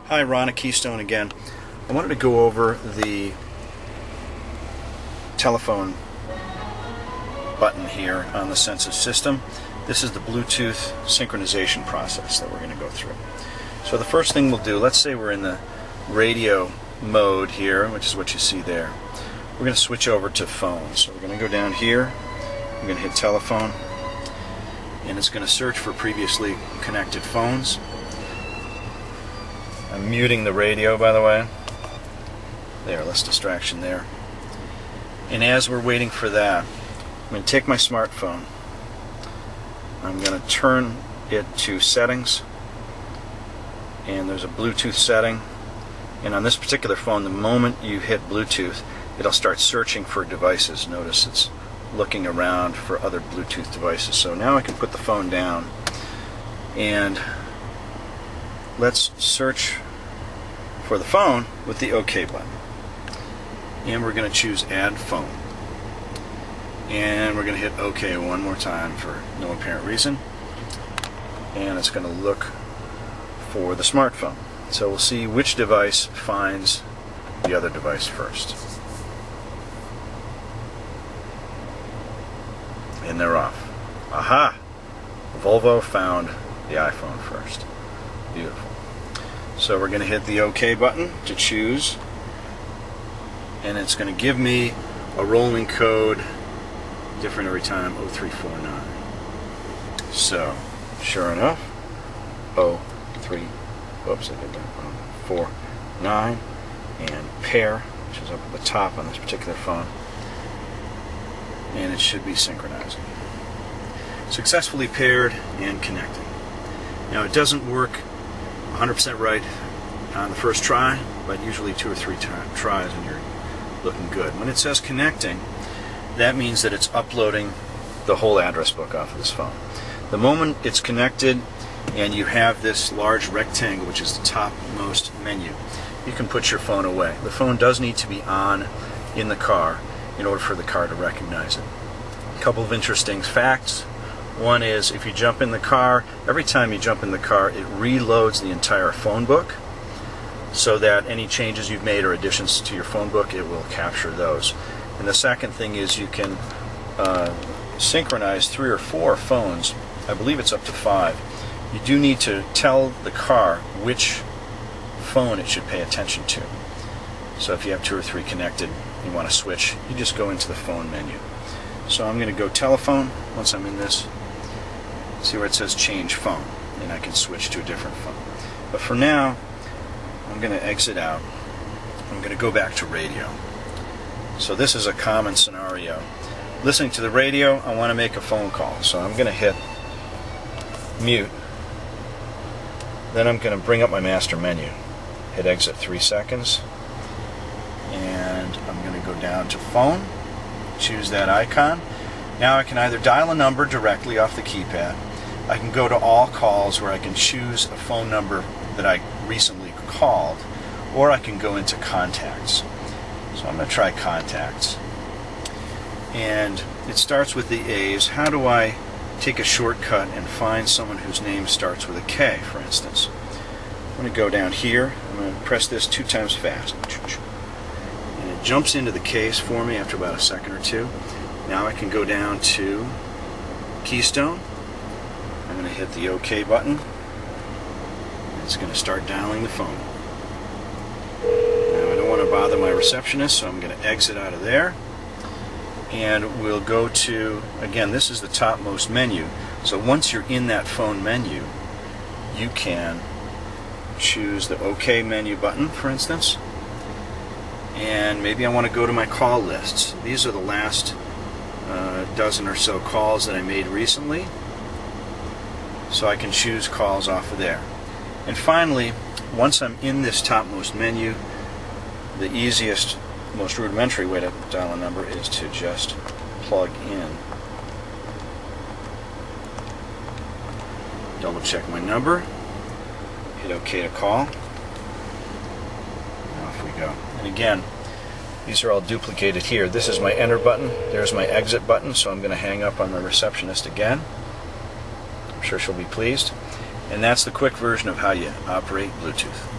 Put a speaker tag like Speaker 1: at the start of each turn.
Speaker 1: Hi, Ron at Keystone again. I wanted to go over the telephone button here on the Sensus system. This is the Bluetooth synchronization process that we're going to go through. So the first thing we'll do, let's say we're in the radio mode here, which is what you see there. We're going to switch over to phone. So we're going to go down here, we're going to hit telephone, and it's going to search for previously connected phones. I'm muting the radio, by the way. There, less distraction there. And as we're waiting for that, I'm going to take my smartphone. I'm going to turn it to settings, and there's a Bluetooth setting. And on this particular phone, the moment you hit Bluetooth, it'll start searching for devices. Notice it's looking around for other Bluetooth devices. So now I can put the phone down, and let's search for the phone with the OK button. And we're going to choose Add Phone. And we're going to hit OK one more time for no apparent reason. And it's going to look for the smartphone. So we'll see which device finds the other device first. And they're off. Aha! Volvo found the iPhone first. Beautiful. So we're going to hit the OK button to choose, and it's going to give me a rolling code, different every time, 0349. So, sure enough, 49, and pair, which is up at the top on this particular phone, and it should be synchronizing. Successfully paired and connecting. Now it doesn't work 100% right on the first try, but usually 2 or 3 tries and you're looking good. When it says connecting, that means that it's uploading the whole address book off of this phone. The moment it's connected and you have this large rectangle, which is the topmost menu, you can put your phone away. The phone does need to be on in the car in order for the car to recognize it. A couple of interesting facts. One is, if you jump in the car, every time you jump in the car, it reloads the entire phone book, so that any changes you've made or additions to your phone book, it will capture those. And the second thing is, you can synchronize 3 or 4 phones. I believe it's up to 5. You do need to tell the car which phone it should pay attention to. So if you have 2 or 3 connected, you want to switch, you just go into the phone menu. So I'm going to go telephone. Once I'm in this, see where it says change phone, and I can switch to a different phone. But for now, I'm going to exit out. I'm going to go back to radio. So this is a common scenario. Listening to the radio, I want to make a phone call. So I'm going to hit mute. Then I'm going to bring up my master menu. Hit exit 3 seconds. And I'm going to go down to phone. Choose that icon. Now I can either dial a number directly off the keypad. I can go to all calls, where I can choose a phone number that I recently called, or I can go into contacts. So I'm going to try contacts. And it starts with the A's. How do I take a shortcut and find someone whose name starts with a K, for instance? I'm going to go down here. I'm going to press this 2 times fast. And it jumps into the case for me after about a second or 2. Now I can go down to Keystone. I'm going to hit the OK button. It's going to start dialing the phone. Now I don't want to bother my receptionist, so I'm going to exit out of there. And we'll go to, again, this is the topmost menu. So once you're in that phone menu, you can choose the OK menu button, for instance. And maybe I want to go to my call lists. These are the last dozen or so calls that I made recently, so I can choose calls off of there. And finally, once I'm in this topmost menu, the easiest, most rudimentary way to dial a number is to just plug in. Double check my number, hit OK to call, and off we go. And again, these are all duplicated here. This is my enter button. There's my exit button, so I'm going to hang up on the receptionist again. I'm sure she'll be pleased. And that's the quick version of how you operate Bluetooth.